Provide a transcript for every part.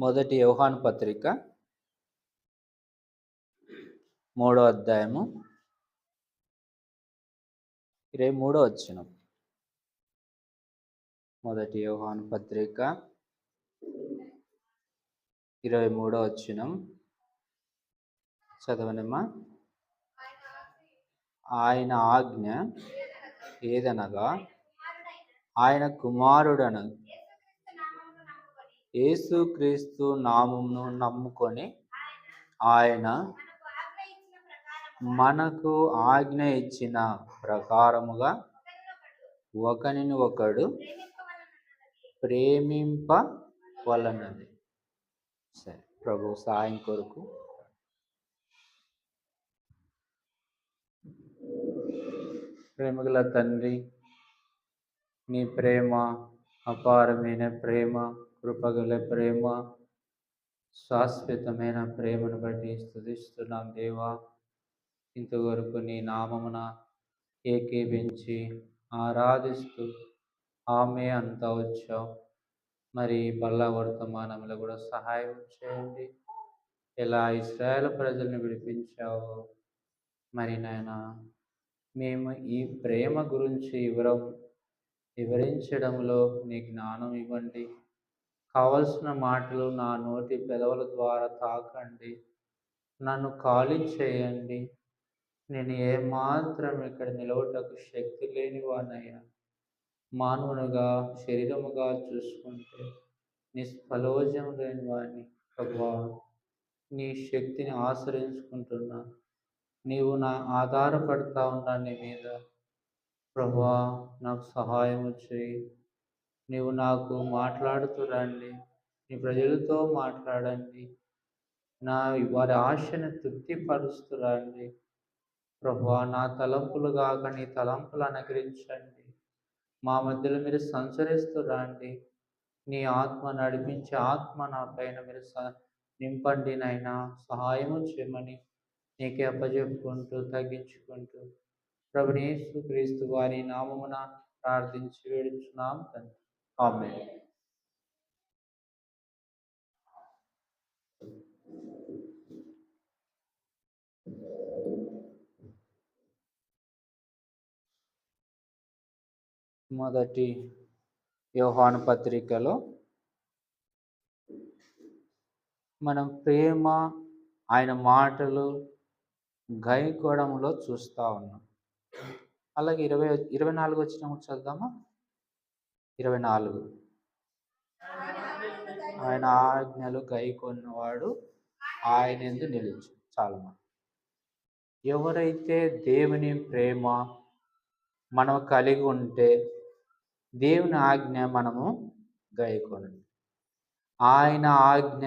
మొదటి యోహాను పత్రిక 3వ అధ్యాయము 23వ వచనం. మొదటి యోహాను పత్రిక 23వ వచనం చదవనమ్మా. ఆయన ఆజ్ఞ ఏదనగా ఆయన కుమారుడను యేసుక్రీస్తు నామమును నమ్ముకొని ఆయన మనకు ఆజ్ఞ ఇచ్చిన ప్రకారముగా ఒకనిని ఒకడు ప్రేమింపవలనది. సరే, ప్రభు సాయం కొరకు. ప్రేమగల తండ్రి, నీ ప్రేమ అపారమైన ప్రేమ, కృపగల ప్రేమ, శాశ్వతమైన ప్రేమను బట్టి స్తుతిస్తున్నాం దేవా. ఇంతవరకు నీ నామమున ఏకీభించి ఆరాధిస్తూ ఆమె అంతా వచ్చావు. మరి బల్ల వర్తమానంలో కూడా సహాయం చేయండి. ఎలా ఇశ్రాయేలు ప్రజల్ని విడిపించావో మరి నాయన మేము ఈ ప్రేమ గురించి వివరించడంలో నీ జ్ఞానం ఇవ్వండి. కావలసిన మాటలు నా నోటి పెదవుల ద్వారా తాకండి. నన్ను ఖాళీ చేయండి. నేను ఏమాత్రం ఇక్కడ నిలవటకు శక్తి లేని వానయ్యా. మానవునిగా శరీరముగా చూసుకుంటే నిష్ఫలోజం లేని వాడిని ప్రభువా. నీ శక్తిని ఆశ్రయించుకుంటున్నా. నీవు నా ఆధారపడతా ఉన్నా నీ మీద ప్రభువా. నాకు సహాయం చేయి. నీవు నాకు మాట్లాడుతూ రండి. నీ ప్రజలతో మాట్లాడండి. వారి ఆశను తృప్తిపరుస్తూ రండి ప్రభువా. నా తలంపులు కాక నీ తలంపులు అనుగ్రహించండి. మా మధ్యలో మీరు సంచరిస్తూ రండి. నీ ఆత్మ నడిపించే ఆత్మ నా పైన మీరు నింపండి నైనా. సహాయము చేయమని నీకే అప్పచెప్పుకుంటూ తగ్గించుకుంటూ ప్రభుని యేసుక్రీస్తు వారి నామమున ప్రార్థించి వేడుచున్నాం తండ్రి. ఆమేన్. మొదటి యోహాను పత్రికలో మనం ప్రేమ, ఆయన మాటలు గైకొనడంలో చూస్తూ ఉన్నాం. అలాగే 24 వచనం చదువుదామా. 24 ఆయన ఆజ్ఞలు గైకొన్నవాడు ఆయన యందు నిలిచు. చాలమ్మా. ఎవరైతే దేవుని ప్రేమ మనం కలిగి ఉంటే దేవుని ఆజ్ఞ మనము గైకొనండి. ఆయన ఆజ్ఞ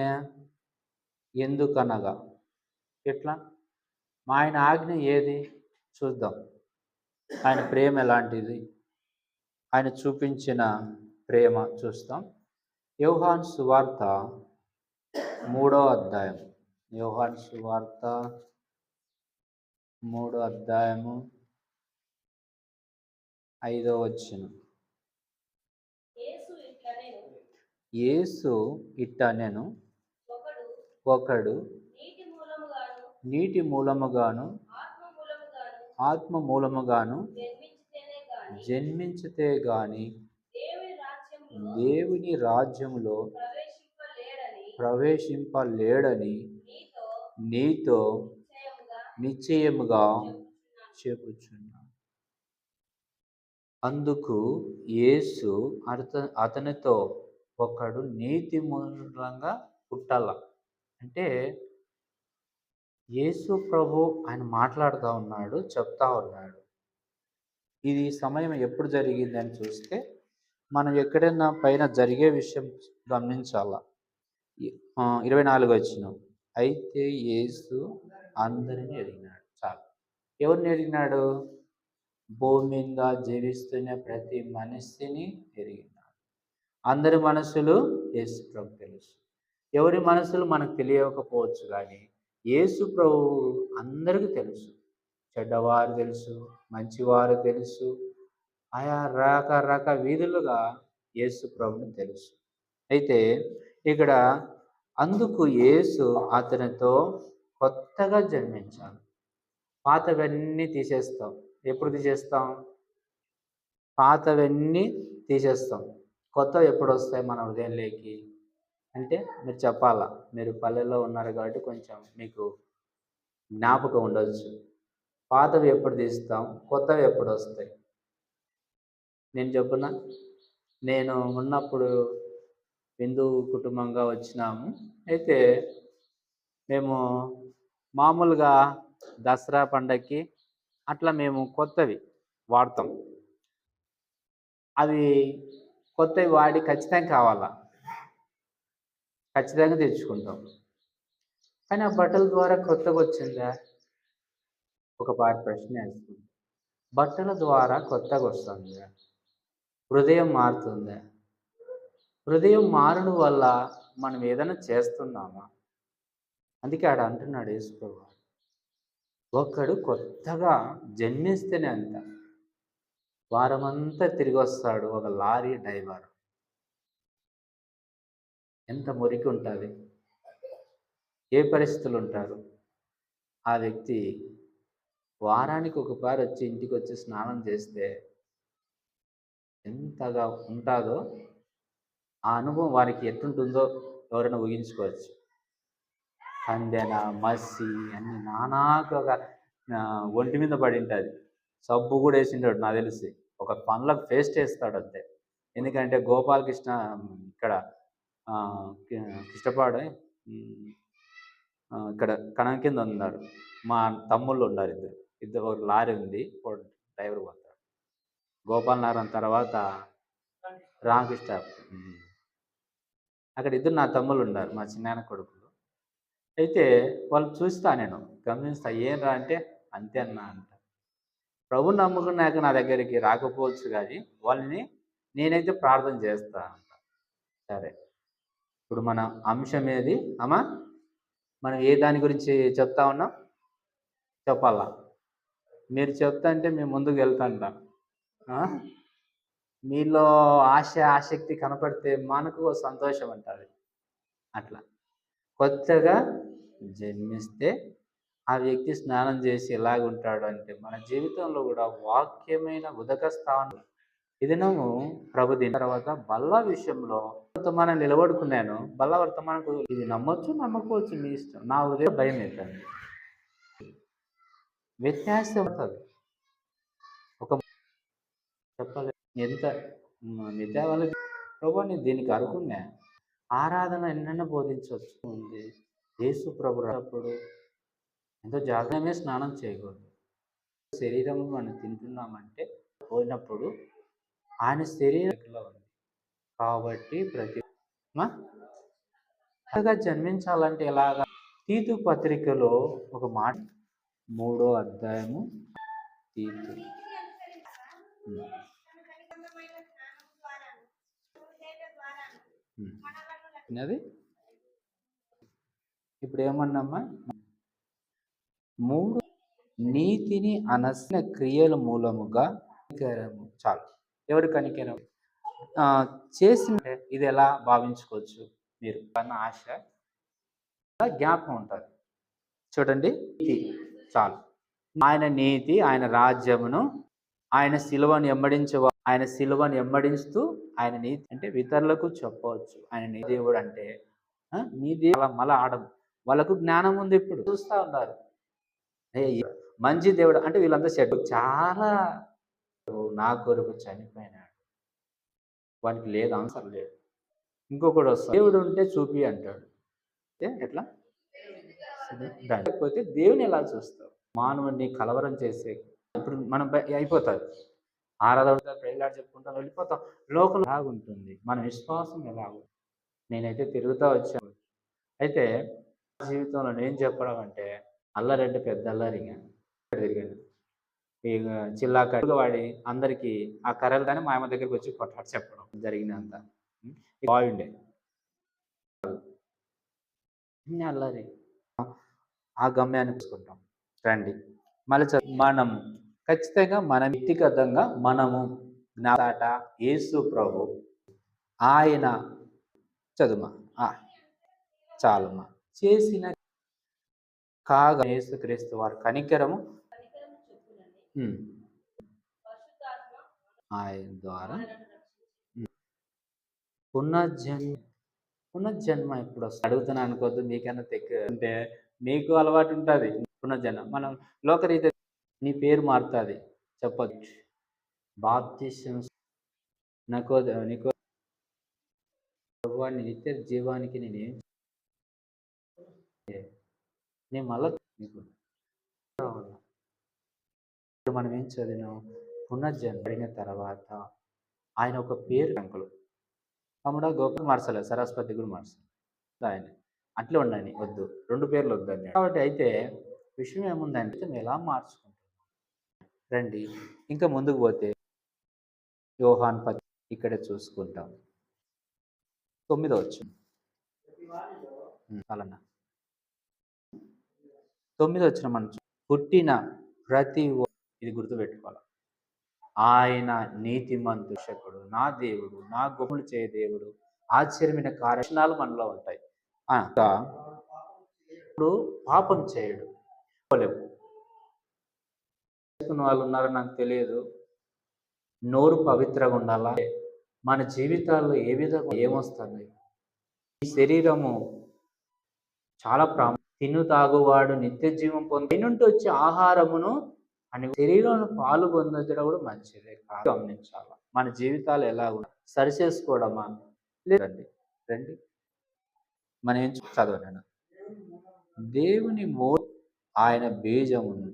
ఎందుకనగా ఎట్లా? ఆయన ఆజ్ఞ ఏది చూద్దాం. ఆయన ప్రేమ ఎలాంటిది, ఆయన చూపించిన ప్రేమ చూస్తాం. యోహాను సువార్త 3వ అధ్యాయం. యోహాను సువార్త 3వ అధ్యాయము 5వ వచనం. యేసు ఇట్టనెను, ఒకడు నీటి మూలముగాను ఆత్మ మూలముగాను జన్మించితే గాని దేవుని రాజ్యములో ప్రవేశింపలేడని నీతో నిశ్చయముగా చెప్పుచున్నా. అందుకు యేసు అతనితో, ఒకడు నీతి మూలంగా పుట్టాల అంటే యేసు ప్రభు ఆయన మాట్లాడుతూ ఉన్నాడు, చెప్తా ఉన్నాడు. ఇది సమయం ఎప్పుడు జరిగింది అని చూస్తే మనం ఎక్కడైనా పైన జరిగే విషయం గమనించాల. 24 వచనం. అయితే యేసు అందరిని ఎరిగినాడు. చాలు. ఎవరిని ఎరిగినాడు? భూమి మీద జీవిస్తున్న ప్రతి మనిషిని ఎరిగినాడు. అందరి మనసులు యేసు ప్రభు తెలుసు. ఎవరి మనసులు మనకు తెలియకపోవచ్చు, కానీ యేసు ప్రభు అందరికీ తెలుసు. చెడ్డవారు తెలుసు, మంచివారు తెలుసు. ఆయా రకరకాల వీధులుగా యేసు ప్రభుని తెలుసు. అయితే ఇక్కడ అందుకు యేసు అతనితో కొత్తగా జన్మించాలి. పాతవన్నీ తీసేస్తాం. ఎప్పుడు తీసేస్తాం? పాతవన్నీ తీసేస్తాం. కొత్తవి ఎప్పుడొస్తాయి మన హృదయంలోకి అంటే మీరు చెప్పాలా. మీరు పల్లెల్లో ఉన్నారు కాబట్టి కొంచెం మీకు జ్ఞాపకం ఉండొచ్చు. పాతవి ఎప్పుడు తీస్తాం? కొత్తవి ఎప్పుడొస్తాయి? నేను చెప్పునా? నేను ఉన్నప్పుడు హిందూ కుటుంబంగా వచ్చినాము. అయితే మేము మామూలుగా దసరా పండగకి అట్లా మేము కొత్తవి వాడతాం. అవి కొత్తవి వాడి ఖచ్చితంగా కావాలా. ఖచ్చితంగా తెచ్చుకుంటాం. కానీ ఆ బట్టల ద్వారా కొత్తగొచ్చిందా? ఒక ప్రశ్న వేస్తుంది. బట్టల ద్వారా కొత్తగొస్తుందా? హృదయం మారుతుందా? హృదయం మారడం వల్ల మనం ఏదైనా చేస్తున్నామా? అందుకే ఆడ అంటున్నాడు యేసుప్రభు. ఒకడు కొత్తగా జన్మిస్తేనే అంత. వారమంతా తిరిగొస్తాడు ఒక లారీ డ్రైవర్. ఎంత మురికి ఉంటుంది. ఏ పరిస్థితులు ఉంటారు. ఆ వ్యక్తి వారానికి ఒకసారి వచ్చి ఇంటికి వచ్చి స్నానం చేస్తే ఎంతగా ఉంటుందో ఆ అనుభవం వారికి ఎట్టుంటుందో ఎవరైనా ఊహించుకోవచ్చు. కందెన మసి అన్ని నానాకగా ఒంటి మీద పడి ఉంటుంది. సబ్బు కూడా వేసింటాడు నాకు తెలిసి. ఒక పనులకు పేస్ట్ వేస్తాడు అంతే. ఎందుకంటే గోపాలకృష్ణ ఇక్కడ కృష్ణపాడ ఇక్కడ కణం కింద ఉన్నారు. మా తమ్ముళ్ళు ఉన్నారు ఇద్దరు ఒక లారీ ఉంది, డ్రైవర్ పోతాడు. గోపాలనారాయణ తర్వాత రామకృష్ణ. అక్కడ ఇద్దరు నా తమ్ముళ్ళు ఉన్నారు, మా చిన్నాయన కొడుకులు. అయితే వాళ్ళు చూస్తా, నేను గమనిస్తా. ఏంరా అంటే అంతే అన్నా అంట. ప్రభు నమ్ముకున్నాక నా దగ్గరికి రాకపోవచ్చు కానీ వాళ్ళని నేనైతే ప్రార్థన చేస్తా అంట. సరే, ఇప్పుడు మన అంశం ఏది అమ్మా? మనం ఏ దాని గురించి చెప్తా ఉన్నాం చెప్పాలా? మీరు చెప్తా అంటే మేము ముందుకు వెళ్తాంట. మీలో ఆసక్తి కనపడితే మనకు సంతోషం ఉంటుంది. అట్లా కొత్తగా జన్మిస్తే ఆ వ్యక్తి స్నానం చేసి ఎలాగుంటాడు అంటే మన జీవితంలో కూడా వాక్యమైన ఉదక స్థానం. ఇది నువ్వు ప్రభు దీని తర్వాత బల్ల విషయంలో వర్తమానం నిలబడుకున్నాను. బల్ల వర్తమానకు ఇది నమ్మొచ్చు నమ్మకపోవచ్చు, మీ ఇష్టం. నా ఉదయం భయం అవుతుంది. వ్యత్యాసం ఉంటుంది. ఒక చెప్పాలి ఎంత మిగతా వాళ్ళకి ప్రభు నేను దీనికి అనుకున్నా. ఆరాధన ఎన్నైనా బోధించవచ్చు ఉంది. యేసు ప్రభు అప్పుడు ఎంతో జాగ్రత్తగా స్నానం చేయకూడదు. శరీరం మనం తింటున్నామంటే పోయినప్పుడు ఆయన శరీరంలో ఉంది కాబట్టి కొత్తగా జన్మించాలంటే ఎలాగా? తీతు పత్రికలో ఒక మాట, 3వ అధ్యాయము తీతు. అది ఇప్పుడు ఏమన్నామ్మా? 3 నీతిని అనసిన క్రియల మూలముగా చాలు. ఎవరు కనికరం చేసిన ఇది ఎలా భావించుకోవచ్చు మీరు అన్న ఆశ జ్ఞాపకం ఉంటుంది. చూడండి, నీతి చాలు. ఆయన నీతి, ఆయన రాజ్యమును, ఆయన సిలువను ఎమ్మడిస్తూ ఆయన నీతి అంటే ఇతరులకు చెప్పవచ్చు. ఆయన నీ దేవుడు అంటే మీ దేవుడు మళ్ళా ఆడము. వాళ్ళకు జ్ఞానం ఉంది. ఇప్పుడు చూస్తూ ఉన్నారు మంచి దేవుడు అంటే వీళ్ళంతా చాలా నా కొరకు చనిపోయినాడు. వానికి లేదు, ఆన్సర్ లేదు. ఇంకొకటి వస్తాడు, దేవుడు ఉంటే చూపి అంటాడు. ఎట్లా లేకపోతే దేవుని ఎలా చూస్తావు? మానవుడిని కలవరం చేసే ఇప్పుడు మనం అయిపోతుంది. ఆరాధన పెళ్ళాడు చెప్పుకుంటాం, వెళ్ళిపోతాం. లోకం ఎలాగుంటుంది, మన విశ్వాసం ఎలాగుంటుంది? నేనైతే తిరుగుతూ వచ్చాను. అయితే జీవితంలో నేను చెప్పడం అంటే అల్లరంటే పెద్ద అల్లరిగా తిరిగాడు. ఇక చిల్లాకడుగా వాడి అందరికీ ఆ కర్రలు కానీ మా అమ్మ దగ్గరికి వచ్చి కొట్లాడి చెప్పడం జరిగినంత బాగుండే. అల్లరి ఆ గమ్యాన్ని చూసుకుంటాం. రండి మళ్ళీ మనం ఖచ్చితంగా మన వ్యక్తిగతంగా మనము జ్ఞాత యేసు ప్రభు ఆయన చదుమా చాలమ్మా. చేసిన కాగా యేసుక్రీస్తు వారి కనికరము ఉమ్, ఆయన ద్వారా పునర్జన్మ పునర్జన్మ ఎప్పుడు వస్తుంది అడుగుతున్నా అనుకోవద్దు. మీకన్నా అంటే మీకు అలవాటు ఉంటుంది పునర్జన్మ. మనం లోకరీతి నీ పేరు మారుతుంది చెప్పొచ్చు. బాప్తిసం నాకు నీకు వాడిని నిత్య జీవానికి నేను మళ్ళా నీకు రావాలా. ఇప్పుడు మనం ఏం చదివినాం? పునర్జన్మ పడిన తర్వాత ఆయన ఒక పేరు అంకులు తమ్ముడా గోకుల్ మార్చలేదు, సరస్వతి కూడా మార్చలేదు. ఆయన అట్లే ఉండని వద్దు, 2 పేర్లు వద్దని. కాబట్టి అయితే విషయం ఏముందంటే మేము ఎలా మార్చుకుంటాం రండి. ఇంకా ముందుకు పోతే యోహాన్ ఇక్కడే చూసుకుంటాం. 9వ వచనం అలానా 9వ వచనం మనం పుట్టిన ప్రతి ఇది గుర్తుపెట్టుకోవాలి. ఆయన నీతిమంతుషకుడు, నా దేవుడు, నా గొప్పలు చేయ దేవుడు, ఆశ్చర్యమైన కార్యక్రమాలు మనలో ఉంటాయి. ఇప్పుడు పాపం చేయడు వాళ్ళు ఉన్నారో నాకు తెలియదు. నోరు పవిత్రంగా ఉండాలా. మన జీవితాల్లో ఏ విధంగా ఏమొస్తుంది? ఈ శరీరము చాలా తిను తాగువాడు నిత్య జీవం పొందినుంటి వచ్చే ఆహారమును అని శరీరంలో పాలు పొందడం కూడా మంచిదే కాదు. గమనించాలి మన జీవితాలు ఎలా ఉన్నాయి, సరిచేసుకోవడమా లేదండి. రండి మనం ఏం చదవలేను. దేవుని ఆయన బీజమును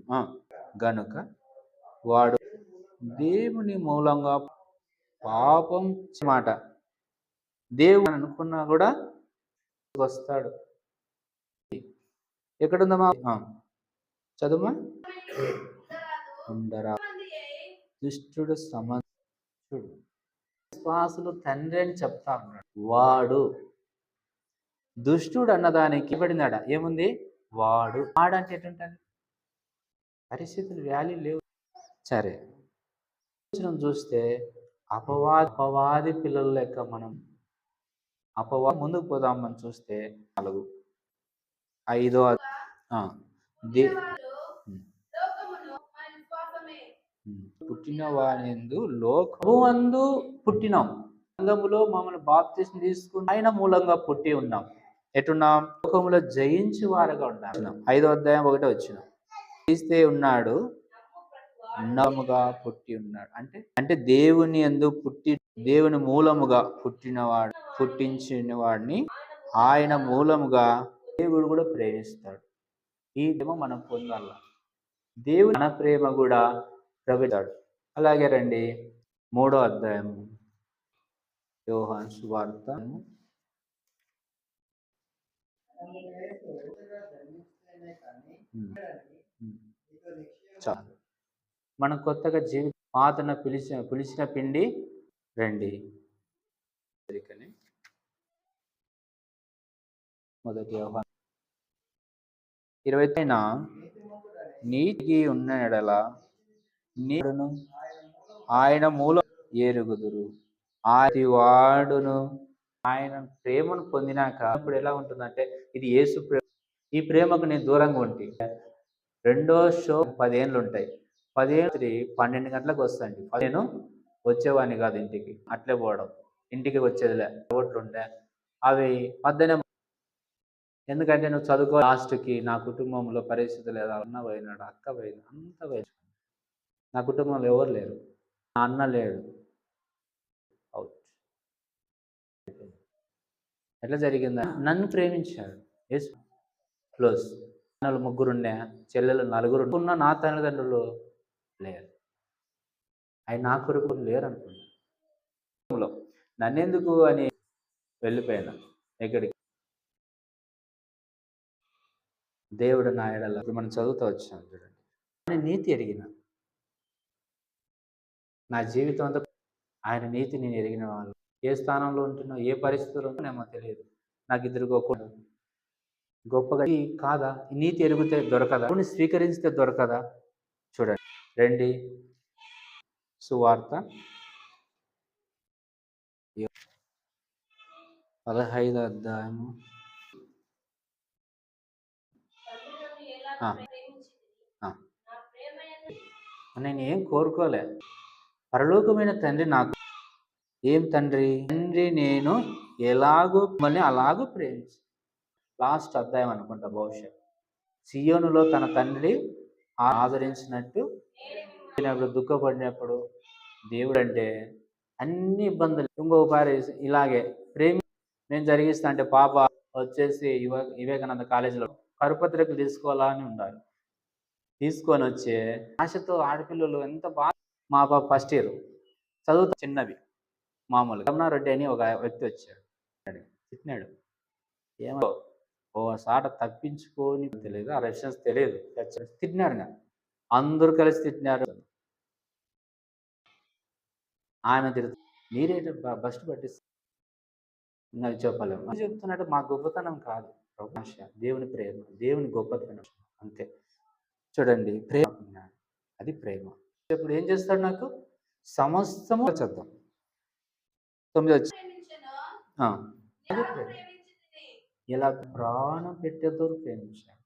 గనుక వాడు దేవుని మూలంగా పాపం మాట దేవుడు అనుకున్నా కూడా వస్తాడు. ఎక్కడుందమ్మా చదువుమా. ఉండరా దుష్టుడు సమర్థుడు విశ్వాసులు తండ్రి అని చెప్తా ఉన్నాడు. వాడు దుష్టుడు అన్నదానికి పడినాడ ఏముంది? వాడు వాడంటే ఎటుంటుంది? పరిస్థితులు వాల్యూ లేవు. సరే చూస్తే అపవాది పిల్లల లెక్క మనం ముందుకు పోదాం. మనం చూస్తే 4 5 పుట్టిన వానిందు లోకమందు పుట్టినాం. సంఘములో మమ్మల్ని బాప్తిసం తీసుకుని ఆయన మూలంగా పుట్టి ఉన్నాం. ఎటున్నాం? లోకములో జయించి వారుగా ఉన్నాం. 5వ అధ్యాయం 1వ వచనం తీస్తే ఉన్నాడు నముగా పుట్టి ఉన్నాడు అంటే దేవుని యందు పుట్టి దేవుని మూలముగా పుట్టించిన వాడిని ఆయన మూలముగా దేవుడు కూడా ప్రేమిస్తాడు. ఈ ప్రేమ మనం పొందాల. దేవుడు మన ప్రేమ కూడా ప్రవేశాడు. అలాగే రండి 3వ అధ్యాయం యోహాను సువార్త చాలు. మనం కొత్తగా పాతన పిలిచిన పిండి రండి. మొదటి యోహాను 20 నీతికి ఉన్న ఎడల నీడును ఆయన మూలం ఎరుగుదురు. ఆది వాడును ఆయన ప్రేమను పొందినాక ఇప్పుడు ఎలా ఉంటుందంటే ఇది యేసు ప్రేమ. ఈ ప్రేమకు నేను దూరంగా ఉంటే 2వ షో 10 ఏళ్ళు ఉంటాయి. 10 ఏళ్ళు 12 గంటలకు వస్తాండి. నేను వచ్చేవాడిని కాదు ఇంటికి, అట్లే పోవడం. ఇంటికి వచ్చేదిలే ఓట్లుండే అవి మధ్యాహ్నం. ఎందుకంటే నువ్వు చదువుకో. లాస్ట్కి నా కుటుంబంలో పరిస్థితులు ఎలా అన్న పోయినాడు, అక్క పోయినా, అంత పోయినా. నా కుటుంబంలో ఎవరు లేరు, నా అన్న లేడు. అవుట్. ఎట్లా జరిగిందా? నన్ను ప్రేమించాడు యేసు. క్లోజ్. అన్నలు 3 ఉండే, చెల్లెలు 4 ఉన్న. నా తల్లిదండ్రులు లేరు. ఆయన నా కొరకు లేరు అనుకున్నా. నన్నెందుకు అని వెళ్ళిపోయినా. ఎక్కడికి? దేవుడు నా ఎడల. ఇప్పుడు మనం చదువుతూ వచ్చాం చూడండి. ఆయన నీతి ఎరిగిన నా జీవితం అంతా ఆయన నీతి నేను ఎరిగిన వాళ్ళు. ఏ స్థానంలో ఉంటున్నా, ఏ పరిస్థితుల్లో ఉంటున్నామో తెలియదు. నాకు 2 గొప్పగా కాదా? నీతి ఎరిగితే దొరకదా? స్వీకరిస్తే దొరకదా? చూడండి రండి సువార్త 15వ అధ్యాయము ఆ, ఆ. నేను ఏం కోరుకోలే. పరలోకమైన తండ్రి నాకు ఏం తండ్రి తండ్రి నేను ఎలాగో మిమ్మల్ని అలాగూ ప్రేమించి లాస్ట్ అధ్యాయం అనుకుంటా బహుశా సియోనులో తన తండ్రి ఆదరించినట్టు దుఃఖపడినప్పుడు దేవుడు అంటే అన్ని ఇబ్బందులు ఇంకో పారి ఇలాగే ప్రేమి నేను జరిగిస్తా అంటే పాప వచ్చేసి వివేకానంద కాలేజీలో కరుపత్రికలు తీసుకోవాలా అని ఉండాలి. తీసుకొని వచ్చే ఆశతో ఆడపిల్లలు ఎంత బాగా మా పాప ఫస్ట్ ఇయర్ చదువుతా చిన్నవి మామూలుగా రమణారెడ్డి అని ఒక వ్యక్తి వచ్చాడు తిట్టినాడు. ఏమో ఓ సాట తప్పించుకొని తెలియదు, ఆ రెఫరెన్స్ తెలియదు, తిట్టినాడు. అందరూ కలిసి తిట్టినారు. ఆమె తిడుతు మీరేంటి బస్ట్ పట్టిస్తారు నాకు చెప్పలేము అని చెప్తున్నట్టు మా గొప్పతనం కాదు, ఆశ దేవుని ప్రేమ, దేవుని గొప్పతనం అంతే. చూడండి ప్రేమ, అది ప్రేమ. ఇప్పుడు ఏం చేస్తాడు నాకు సమస్తము చదువు 9 వచ్చి ఇలా ప్రాణం పెట్టేదో ప్రేమించాడు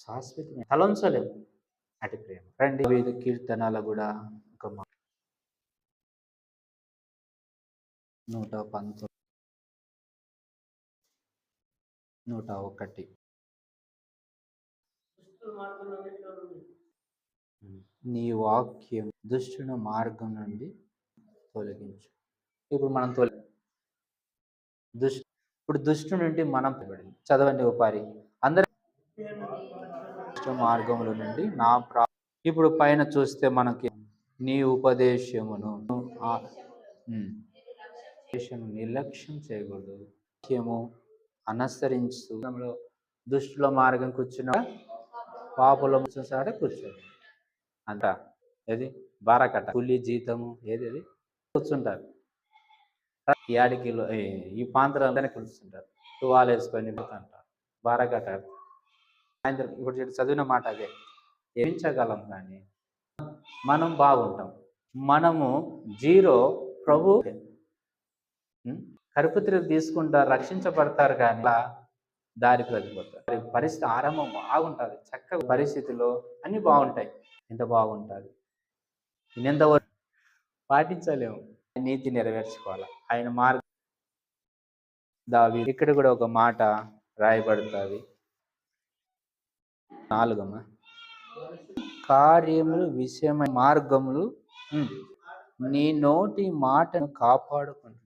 శాశ్వతమైన తలంచలేము అటు ప్రేమ. రండి 5 కీర్తనాల కూడా ఒక 119 101 నీ వాక్యం దుష్టుని మార్గం నుండి తొలగించు. ఇప్పుడు మనం ఇప్పుడు దుష్టు నుండి మనం చదవండి ఉపారి అందరి మార్గముల నుండి నా ఇప్పుడు పైన చూస్తే మనకి నీ ఉపదేశమును నిర్లక్ష్యం చేయకూడదు, వాక్యము అనుసరించు. దుష్టుల మార్గం కూర్చున్న పాపుల సారే కూర్చోదు అంట. ఏది బారకట్ట కూలి జీతము ఏది కూర్చుంటారు. యాడికిలో ఈ ప్రాంతాలందరినీ కూర్చుంటారు, తువాలు వేసుకొని అంటారు బారకట్ట. సాయంత్రం ఇప్పుడు చదివిన మాట అదే ఏమించగలం కానీ మనం బాగుంటాం. మనము జీరో ప్రభు కరుపత్రికలు తీసుకుంటారు, రక్షించబడతారు కానీ దారి ప్రతిపోతారు. పరిస్థితి ఆరంభం బాగుంటుంది, చక్కగా పరిస్థితిలో అన్ని బాగుంటాయి. ఎంత బాగుంటుంది, ఎంతవరకు పాటించలేము, నీతి నెరవేర్చుకోవాలి ఆయన మార్గం. దావీదు ఇక్కడ కూడా ఒక మాట రాయబడుతుంది 4 కార్యములు విషయమైన మార్గములు నీ నోటి మాటను కాపాడుకుంటు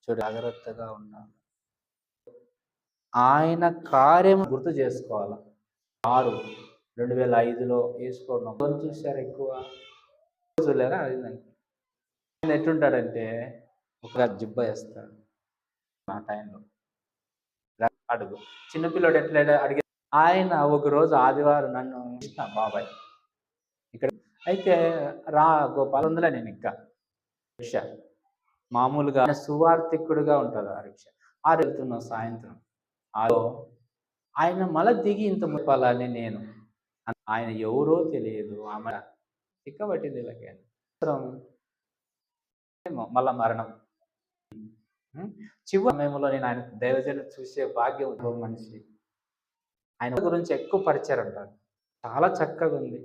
చూడు జాగ్రత్తగా ఉన్నాను. ఆయన కార్యం గుర్తు చేసుకోవాలి. 2005లో వేసుకోవడం చూసారు, ఎక్కువ చూడలేరా? ఆయన ఎట్లుంటాడంటే ఒక జిబ్బ వేస్తాడు ఆ టైంలో అడుగు చిన్నపిల్లడు ఎట్లా అడిగి. ఆయన ఒకరోజు ఆదివారం నన్ను బాబాయ్ ఇక్కడ అయితే రా గోపాల్ ఉందిలే, నేను ఇంకా రిక్ష మామూలుగా సువార్థికుడుగా ఉంటుంది ఆ రిక్ష. వెళ్తున్నా సాయంత్రం ఆయన మళ్ళీ దిగి ఇంత ముప్పాలని నేను ఆయన ఎవరో తెలియదు, ఆమె చిక్కబట్టింది ఇలాగే మళ్ళా మరణం. చివరి సమయంలో నేను ఆయన దైవజను చూసే భాగ్యం మనిషి. ఆయన గురించి ఎక్కువ పరిచయం అంటారు, చాలా చక్కగా ఉంది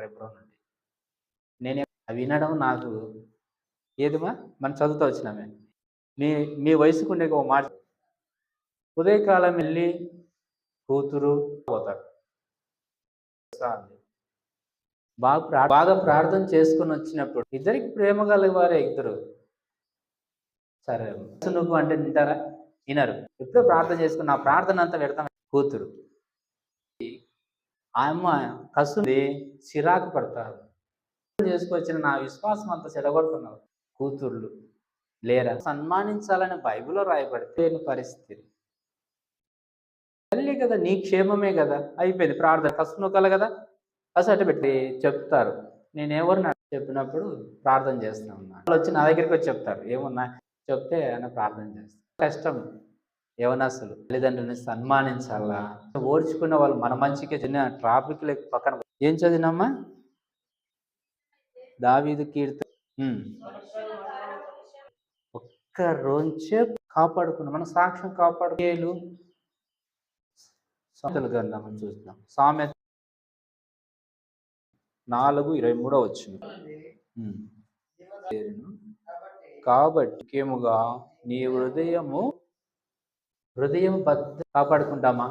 రేపు నుండి. నేను వినడం నాకు ఏదిమా మనం చదువుతూ వచ్చినామే. మీ వయసుకు ఉండే ఒక మాట, ఉదయకాలం వెళ్ళి కూతురు పోతారు, బాగా ప్రార్థన చేసుకుని వచ్చినప్పుడు ఇద్దరికి ప్రేమ కలివారే ఇద్దరు. సరే నువ్వు అంటే వింటారా? వినరు. ఎప్పుడో ప్రార్థన చేసుకుని నా ప్రార్థన అంతా పెడతాం. కూతురు ఆ అమ్మ కసుంది, చిరాకు పడతారు. చేసుకొచ్చిన నా విశ్వాసం అంతా చెడగొడుతున్నారు. కూతుర్లు లేరా సన్మానించాలని బైబిల్లో రాయబడితే పరిస్థితి తల్లి కదా, నీ క్షేమమే కదా. అయిపోయింది ప్రార్థన, కసు నొక్కలు కదా, కసు అట్ట పెట్టి చెప్తారు. నేనెవరు చెప్పినప్పుడు ప్రార్థన చేస్తా ఉన్నా. వాళ్ళు వచ్చి నా దగ్గరికి వచ్చి చెప్తారు, ఏమన్నా చెప్తే ఆయన ప్రార్థన చేస్తాను. కష్టం యవనస్తులు తల్లిదండ్రులని సన్మానించాలా, ఓర్చుకున్న వాళ్ళు మన మంచికి చిన్న ట్రాఫిక్ లేక పక్కన. ఏం చదివినమ్మా? దావీదు కీర్తన ఒక్క రోజే కాపాడుకున్నాం, మన సాక్ష్యం కాపాడుకేలు సామెతల గ్రంథం చూద్దాం. సామెత 4:23 వచ్చింది. కాబట్టి ముఖ్యముగా నీ హృదయం కాపాడుకుంటామా?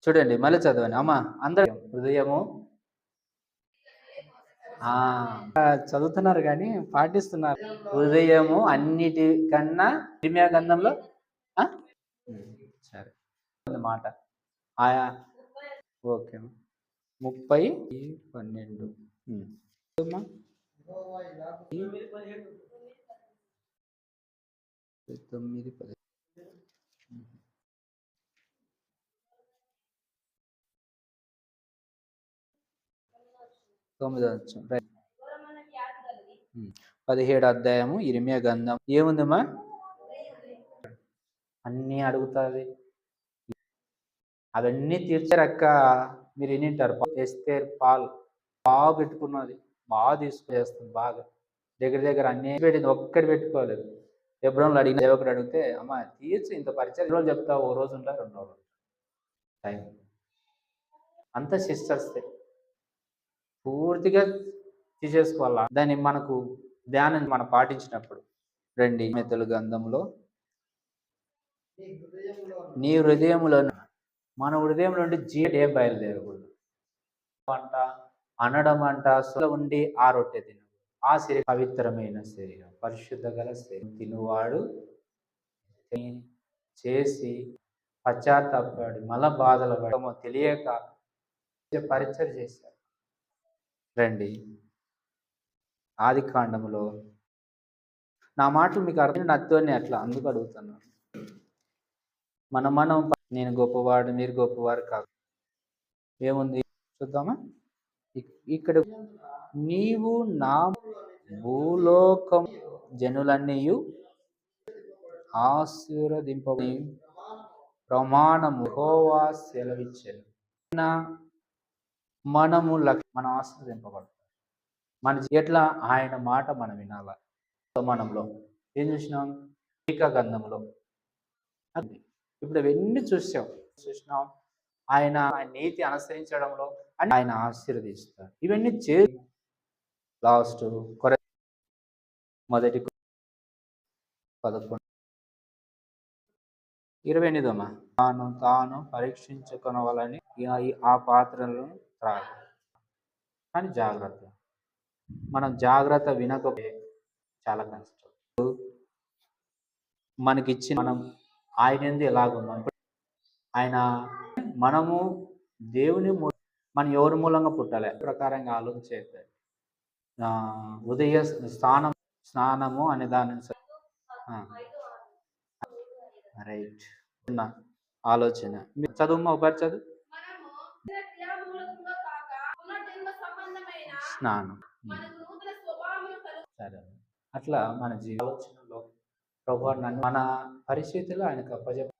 చూడండి మళ్ళీ చదవండి అమ్మా అందరం. హృదయము చదువుతున్నారు కానీ పాటిస్తున్నారు. హృదయము అన్నిటికన్నా ఇర్మీయా గ్రంథంలో సరే మాట ఆయా ఓకే 30:12 9:10 17 అధ్యాయము ఇర్మీయా గ్రంథం ఏముందమ్మా? అన్నీ అడుగుతుంది. అవన్నీ తీర్చారక్క. మీరు వినింటారు ఎస్తేర్ పాల్ బాగా పెట్టుకున్నది, బాగా తీసుకునేస్తుంది. బాగా దగ్గర అన్నీ పెట్టింది, ఒక్కటి పెట్టుకోలేదు. ఎబ్రోన్లు అడిగిన సేవకుడు అడిగితే అమ్మ తీర్చి ఇంత పరిచయం రోజు చెప్తావు, ఓ రోజు ఉంటారు 2 రోజులు టైం. అంత సిస్టర్స్తే పూర్తిగా తీసేసుకోవాలా. దాన్ని మనకు ధ్యానం మనం పాటించినప్పుడు రండి మెతలు గ్రంథంలో నీ హృదయంలో మన హృదయం నుండి జీడే బయలుదేరకూడదు అంట అనడం అంట ఉండి ఆ రొట్టె తిన ఆ శరీరం పవిత్రమైన శరీరం, పరిశుద్ధ గల శరీరం తినువాడు చేసి పశ్చాత్తాపడి మల బాధలు పడమో తెలియక పరిచయం చేశారు. రండి ఆది కాండములో నా మాటలు మీకు అర్థం నచ్చని అట్లా అందుకు అడుగుతున్నాను. మనం నేను గొప్పవాడు మీరు గొప్పవారు కాదు. ఏముంది చూద్దామా? ఇక్కడ నీవు నా భూలోకం జనులన్నీ ఆశీర్వదింపబడి ప్రమాణము యెహోవా సెలవిచ్చాను. మనం ఆశీర్వదింపబడతాం. మన ఎట్లా ఆయన మాట మనం వినాల. మనంలో ఏం చూసినాం? మీకా గ్రంథంలో ఇప్పుడు అవన్నీ చూసినాం. ఆయన నీతి అనుసరించడంలో అని ఆయన ఆశీర్వదిస్తారు. ఇవన్నీ లాస్ట్ మొదటి 11:28 తాను పరీక్షించుకొనవాలని ఆ పాత్రలను త్రాగు. కానీ జాగ్రత్త, మనం జాగ్రత్త వినకపోతే చాలా కష్టం. మనకిచ్చి మనం ఆయన ఎందు ఎలాగున్నాం. ఆయన మనము దేవుని మనం ఎవరి మూలంగా పుట్టాలి ప్రకారంగా ఆలోచించేది ఉదయ స్నానము అనే దాని రైట్ ఆలోచన. మీరు చదువు ఒకసారి చదువు. స్నానం సరే అట్లా మన ఆలోచనలో ప్రభు మన పరిస్థితుల్లో ఆయనకు అప్పచెప్ప